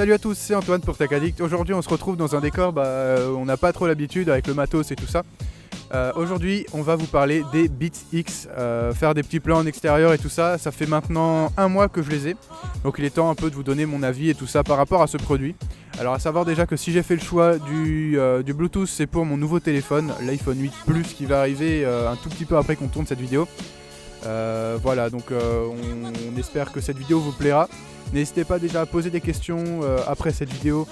Salut à tous, c'est Antoine pour Tech Addict. Aujourd'hui on se retrouve dans un décor, on n'a pas trop l'habitude avec le matos et tout ça. Aujourd'hui on va vous parler des Beats X, faire des petits plans en extérieur et tout ça. Ça fait maintenant un mois que je les ai, donc il est temps un peu de vous donner mon avis et tout ça par rapport à ce produit. Alors à savoir déjà que si j'ai fait le choix du Bluetooth, c'est pour mon nouveau téléphone, l'iPhone 8 Plus qui va arriver un tout petit peu après qu'on tourne cette vidéo. Voilà, donc on espère que cette vidéo vous plaira. N'hésitez pas déjà à poser des questions après cette vidéo,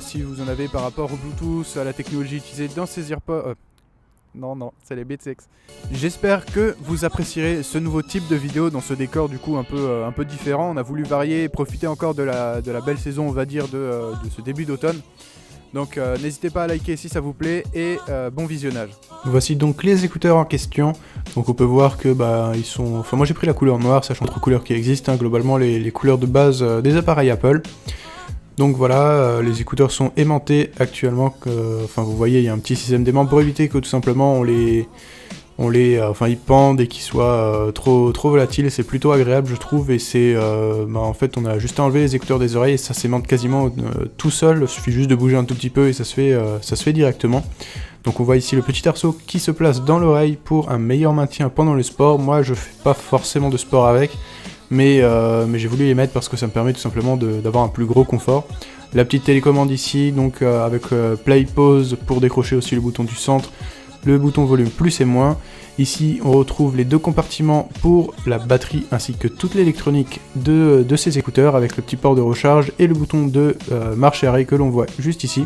si vous en avez par rapport au Bluetooth, à la technologie utilisée dans ces AirPods. Non, c'est les Beats X. J'espère que vous apprécierez ce nouveau type de vidéo dans ce décor du coup un peu différent. On a voulu varier et profiter encore de la belle saison, on va dire, de ce début d'automne. Donc n'hésitez pas à liker si ça vous plaît et bon visionnage. Voici donc les écouteurs en question. Donc on peut voir que ils sont... Enfin moi j'ai pris la couleur noire, sachant trois couleurs qui existent, globalement les couleurs de base des appareils Apple. Donc voilà, les écouteurs sont aimantés actuellement. Vous voyez, il y a un petit système d'aimant pour éviter que tout simplement ils pendent et qu'ils soient trop volatiles. C'est plutôt agréable je trouve, et c'est en fait on a juste à enlever les écouteurs des oreilles et ça s'aimante quasiment tout seul. Il suffit juste de bouger un tout petit peu et ça se fait directement. Donc on voit ici le petit arceau qui se place dans l'oreille pour un meilleur maintien pendant le sport. Moi je fais pas forcément de sport avec, mais j'ai voulu les mettre parce que ça me permet tout simplement d'avoir un plus gros confort. La petite télécommande ici, donc avec play pause pour décrocher aussi le bouton du centre, le bouton volume plus et moins. Ici on retrouve les deux compartiments pour la batterie ainsi que toute l'électronique de ces écouteurs, avec le petit port de recharge et le bouton de marche et arrêt que l'on voit juste ici.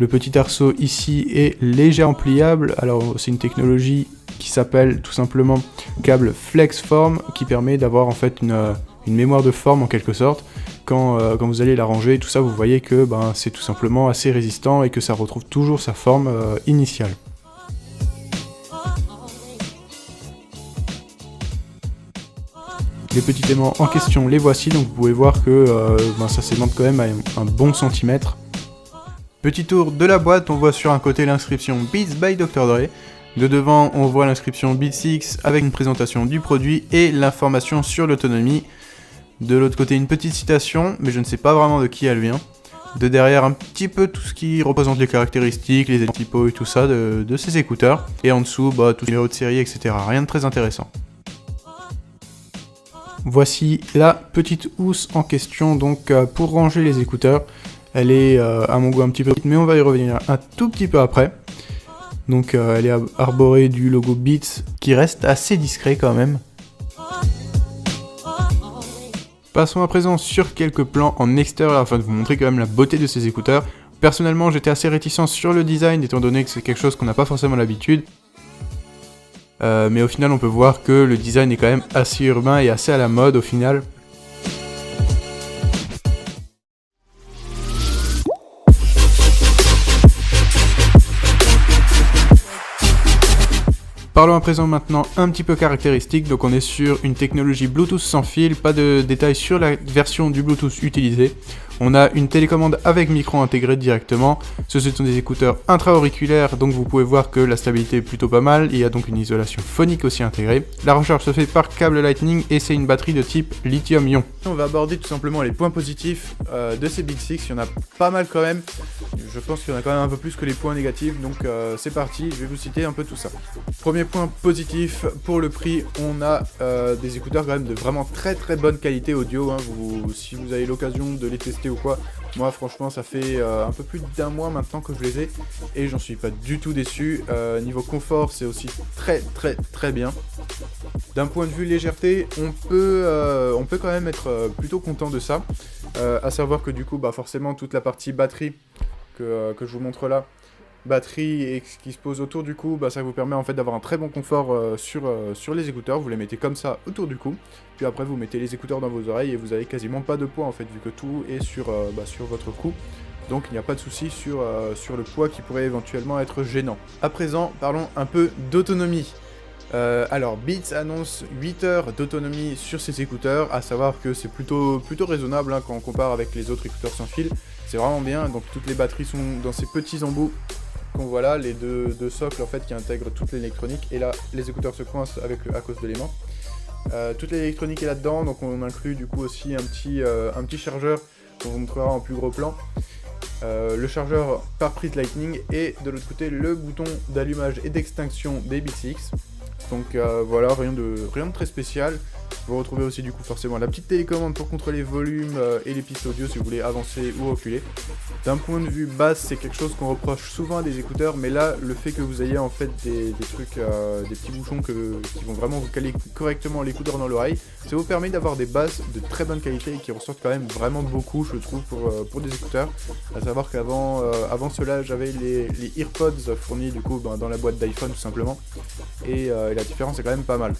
Le petit arceau ici est légèrement pliable, alors c'est une technologie qui s'appelle tout simplement câble FlexForm, qui permet d'avoir en fait une mémoire de forme en quelque sorte. Quand vous allez la ranger, tout ça, vous voyez que c'est tout simplement assez résistant et que ça retrouve toujours sa forme initiale. Les petits aimants en question, les voici, donc vous pouvez voir que ça s'aimante quand même à un bon centimètre. Petit tour de la boîte, on voit sur un côté l'inscription Beats by Dr Dre. De devant, on voit l'inscription Beats X avec une présentation du produit et l'information sur l'autonomie. De l'autre côté, une petite citation, mais je ne sais pas vraiment de qui elle vient. De derrière, un petit peu tout ce qui représente les caractéristiques, les typos et tout ça de ces écouteurs. Et en dessous, tout numéro de série, etc. Rien de très intéressant. Voici la petite housse en question, donc pour ranger les écouteurs. Elle est à mon goût un petit peu petite, mais on va y revenir un tout petit peu après. Donc elle est arborée du logo Beats, qui reste assez discret quand même. Passons à présent sur quelques plans en extérieur afin de vous montrer quand même la beauté de ces écouteurs. Personnellement j'étais assez réticent sur le design, étant donné que c'est quelque chose qu'on n'a pas forcément l'habitude. Mais au final on peut voir que le design est quand même assez urbain et assez à la mode au final. Parlons à présent maintenant un petit peu caractéristique. Donc on est sur une technologie Bluetooth sans fil, pas de détails sur la version du Bluetooth utilisée. On a une télécommande avec micro intégré directement. Ce sont des écouteurs intra-auriculaires, donc vous pouvez voir que la stabilité est plutôt pas mal. Il y a donc une isolation phonique aussi intégrée. La recharge se fait par câble Lightning et c'est une batterie de type lithium-ion. On va aborder tout simplement les points positifs de ces Beats X. Il y en a pas mal quand même. Je pense qu'il y en a quand même un peu plus que les points négatifs, donc c'est parti, je vais vous citer un peu tout ça. Premier point positif, pour le prix, on a des écouteurs quand même de vraiment très bonne qualité audio, hein. Si vous avez l'occasion de les tester ou quoi, moi franchement ça fait un peu plus d'un mois maintenant que je les ai et j'en suis pas du tout déçu. Niveau confort c'est aussi très bien. D'un point de vue légèreté, on peut quand même être plutôt content de ça. À savoir que du coup forcément toute la partie batterie que je vous montre là, batterie et ce qui se pose autour du cou, ça vous permet en fait d'avoir un très bon confort sur les écouteurs. Vous les mettez comme ça autour du cou, puis après vous mettez les écouteurs dans vos oreilles et vous avez quasiment pas de poids en fait, vu que tout est sur votre cou. Donc il n'y a pas de souci sur le poids qui pourrait éventuellement être gênant. À présent, parlons un peu d'autonomie. Alors Beats annonce 8 heures d'autonomie sur ces écouteurs, à savoir que c'est plutôt raisonnable quand on compare avec les autres écouteurs sans fil. C'est vraiment bien, donc toutes les batteries sont dans ces petits embouts qu'on voit là, les deux socles en fait qui intègrent toute l'électronique, et là les écouteurs se coincent à cause de l'aimant. Toute l'électronique est là-dedans, donc on inclut du coup aussi un petit chargeur qu'on vous montrera en plus gros plan. Le chargeur par prise Lightning et de l'autre côté le bouton d'allumage et d'extinction des Beats X. Donc voilà, rien de très spécial. Vous retrouvez aussi du coup forcément la petite télécommande pour contrôler le volume et les pistes audio si vous voulez avancer ou reculer. D'un point de vue basse, c'est quelque chose qu'on reproche souvent à des écouteurs, mais là le fait que vous ayez en fait des trucs, des petits bouchons qui vont vraiment vous caler correctement l'écouteur dans l'oreille, ça vous permet d'avoir des basses de très bonne qualité et qui ressortent quand même vraiment beaucoup, je trouve, pour des écouteurs. À savoir qu'avant avant cela j'avais les EarPods fournis du coup dans la boîte d'iPhone tout simplement, et la différence est quand même pas mal.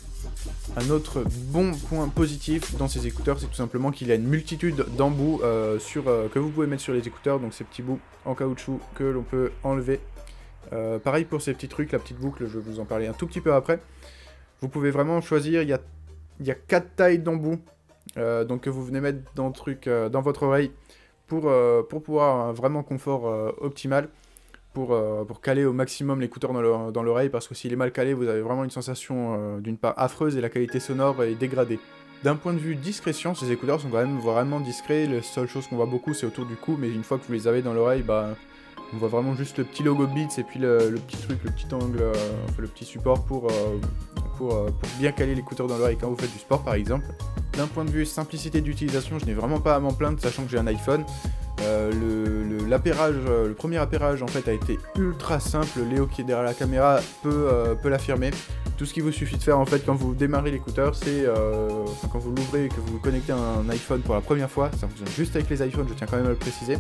Un autre bon point positif dans ces écouteurs, c'est tout simplement qu'il y a une multitude d'embouts que vous pouvez mettre sur les écouteurs, donc ces petits bouts en caoutchouc que l'on peut enlever. Pareil pour ces petits trucs, la petite boucle, je vais vous en parler un tout petit peu après. Vous pouvez vraiment choisir, il y a 4 tailles d'embouts donc que vous venez mettre dans votre oreille pour pouvoir un vraiment confort optimal. Pour caler au maximum l'écouteur dans l'oreille, parce que s'il est mal calé, vous avez vraiment une sensation d'une part affreuse et la qualité sonore est dégradée. D'un point de vue discrétion, ces écouteurs sont quand même vraiment discrets. La seule chose qu'on voit beaucoup, c'est autour du cou, mais une fois que vous les avez dans l'oreille, on voit vraiment juste le petit logo Beats et puis le petit truc, le petit angle, le petit support pour bien caler l'écouteur dans l'oreille quand vous faites du sport par exemple. D'un point de vue simplicité d'utilisation, je n'ai vraiment pas à m'en plaindre, sachant que j'ai un iPhone. Le premier appairage en fait a été ultra simple. Léo qui est derrière la caméra peut l'affirmer. Tout ce qu'il vous suffit de faire en fait quand vous démarrez l'écouteur, c'est quand vous l'ouvrez et que vous connectez un iPhone pour la première fois, ça fonctionne juste avec les iPhones, je tiens quand même à le préciser.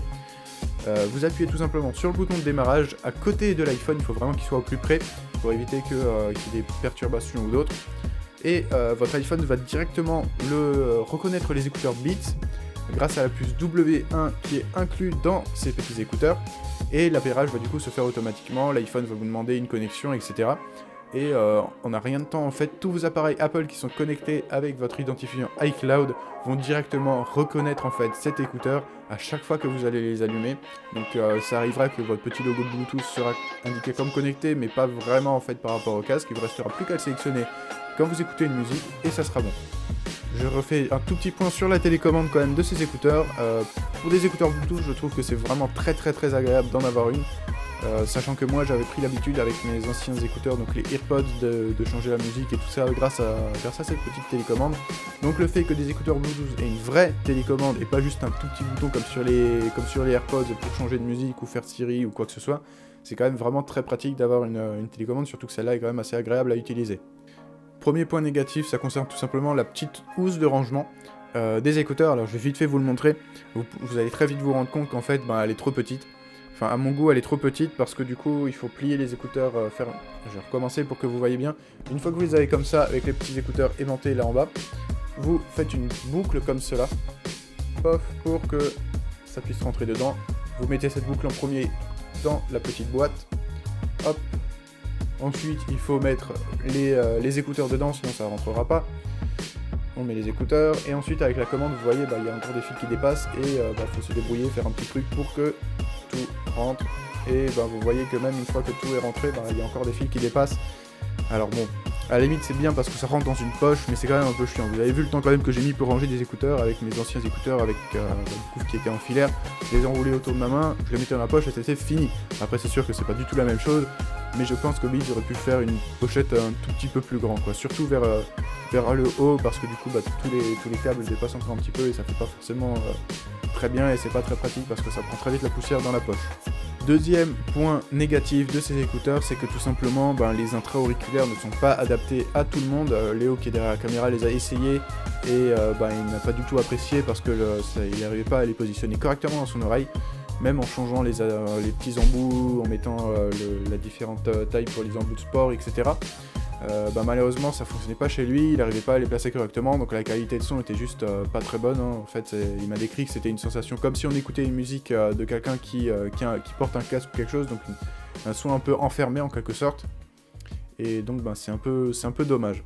Vous appuyez tout simplement sur le bouton de démarrage à côté de l'iPhone, il faut vraiment qu'il soit au plus près pour éviter qu'il y ait des perturbations ou d'autres. Et votre iPhone va directement reconnaître les écouteurs Beats grâce à la puce W1 qui est inclus dans ces petits écouteurs, et l'appairage va du coup se faire automatiquement. L'iPhone va vous demander une connexion, etc. Et on n'a rien de temps en fait, tous vos appareils Apple qui sont connectés avec votre identifiant iCloud vont directement reconnaître en fait cet écouteur à chaque fois que vous allez les allumer. Donc ça arrivera que votre petit logo Bluetooth sera indiqué comme connecté, mais pas vraiment en fait par rapport au casque. Il vous restera plus qu'à le sélectionner quand vous écoutez une musique et ça sera bon. Je refais un tout petit point sur la télécommande quand même de ces écouteurs. Pour des écouteurs Bluetooth, je trouve que c'est vraiment très agréable d'en avoir une. Sachant que moi j'avais pris l'habitude avec mes anciens écouteurs, donc les EarPods, de changer la musique et tout ça grâce à cette petite télécommande. Donc le fait que des écouteurs Bluetooth aient une vraie télécommande et pas juste un tout petit bouton comme sur les AirPods pour changer de musique ou faire Siri ou quoi que ce soit, c'est quand même vraiment très pratique d'avoir une télécommande, surtout que celle-là est quand même assez agréable à utiliser. Premier point négatif, ça concerne tout simplement la petite housse de rangement des écouteurs. Alors je vais vite fait vous le montrer, vous allez très vite vous rendre compte qu'en fait elle est trop petite. Enfin, à mon goût, elle est trop petite parce que du coup, il faut plier les écouteurs, Je vais recommencer pour que vous voyez bien. Une fois que vous les avez comme ça, avec les petits écouteurs aimantés là en bas, vous faites une boucle comme cela, pof, pour que ça puisse rentrer dedans. Vous mettez cette boucle en premier dans la petite boîte, hop. Ensuite, il faut mettre les écouteurs dedans, sinon ça ne rentrera pas. On met les écouteurs, et ensuite avec la commande, vous voyez, il y a encore des fils qui dépassent, et faut se débrouiller, faire un petit truc pour que tout rentre. Et vous voyez que même une fois que tout est rentré, il y a encore des fils qui dépassent. Alors bon, à la limite c'est bien parce que ça rentre dans une poche, mais c'est quand même un peu chiant. Vous avez vu le temps quand même que j'ai mis pour ranger des écouteurs avec mes anciens écouteurs avec du coup qui étaient en filaire. Je les ai enroulés autour de ma main, je les mettais dans la poche et c'était fini. Après c'est sûr que c'est pas du tout la même chose, mais je pense que Beats aurait pu faire une pochette un tout petit peu plus grand, quoi. Surtout vers le haut, parce que du coup tous les câbles dépassent encore un petit peu et ça fait pas forcément très bien, et c'est pas très pratique parce que ça prend très vite la poussière dans la poche. Deuxième point négatif de ces écouteurs, c'est que tout simplement les intra-auriculaires ne sont pas adaptés à tout le monde. Léo qui est derrière la caméra les a essayés et il n'a pas du tout apprécié parce que il n'arrivait pas à les positionner correctement dans son oreille, même en changeant les petits embouts, en mettant la différente taille pour les embouts de sport, etc. Malheureusement ça fonctionnait pas chez lui, il n'arrivait pas à les placer correctement, donc la qualité de son était juste pas très bonne, hein. En fait il m'a décrit que c'était une sensation comme si on écoutait une musique de quelqu'un qui porte un casque ou quelque chose, donc un son un peu enfermé en quelque sorte, et donc c'est un peu dommage.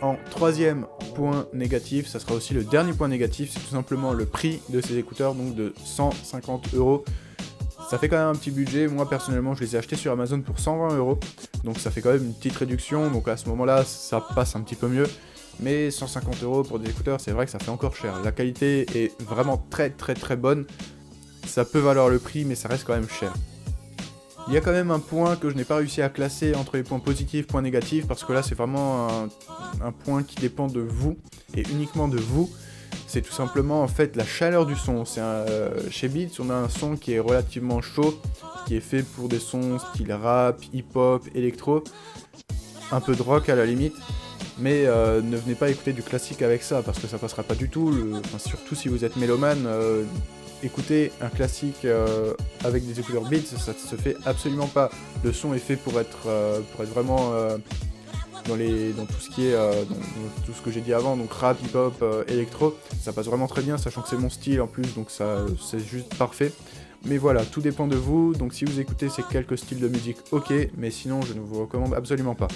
En troisième point négatif, ça sera aussi le dernier point négatif, c'est tout simplement le prix de ces écouteurs, donc de 150€. Ça fait quand même un petit budget. Moi personnellement je les ai achetés sur Amazon pour 120€, donc ça fait quand même une petite réduction, donc à ce moment là ça passe un petit peu mieux. Mais 150 € pour des écouteurs, c'est vrai que ça fait encore cher. La qualité est vraiment très bonne. Ça peut valoir le prix, mais ça reste quand même cher. Il y a quand même un point que je n'ai pas réussi à classer entre les points positifs et points négatifs, parce que là c'est vraiment un point qui dépend de vous, et uniquement de vous. C'est tout simplement en fait la chaleur du son. Chez Beats, on a un son qui est relativement chaud, qui est fait pour des sons style rap, hip-hop, électro, un peu de rock à la limite. Mais ne venez pas écouter du classique avec ça, parce que ça passera pas du tout. Surtout si vous êtes mélomane, écouter un classique avec des écouteurs Beats, ça se fait absolument pas. Le son est fait pour être vraiment dans tout ce qui est dans tout ce que j'ai dit avant, donc rap, hip-hop, électro. Ça passe vraiment très bien, sachant que c'est mon style en plus, donc ça c'est juste parfait. Mais voilà, tout dépend de vous. Donc si vous écoutez ces quelques styles de musique, ok, mais sinon je ne vous recommande absolument pas.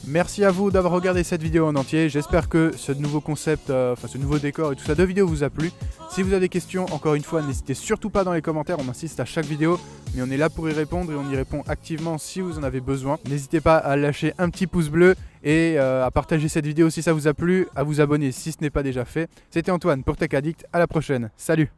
Merci à vous d'avoir regardé cette vidéo en entier. J'espère que ce nouveau concept, ce nouveau décor et tout ça de vidéo vous a plu. Si vous avez des questions, encore une fois, n'hésitez surtout pas dans les commentaires. On insiste à chaque vidéo, mais on est là pour y répondre et on y répond activement si vous en avez besoin. N'hésitez pas à lâcher un petit pouce bleu et à partager cette vidéo si ça vous a plu, à vous abonner si ce n'est pas déjà fait. C'était Antoine pour Tech Addict. À la prochaine. Salut!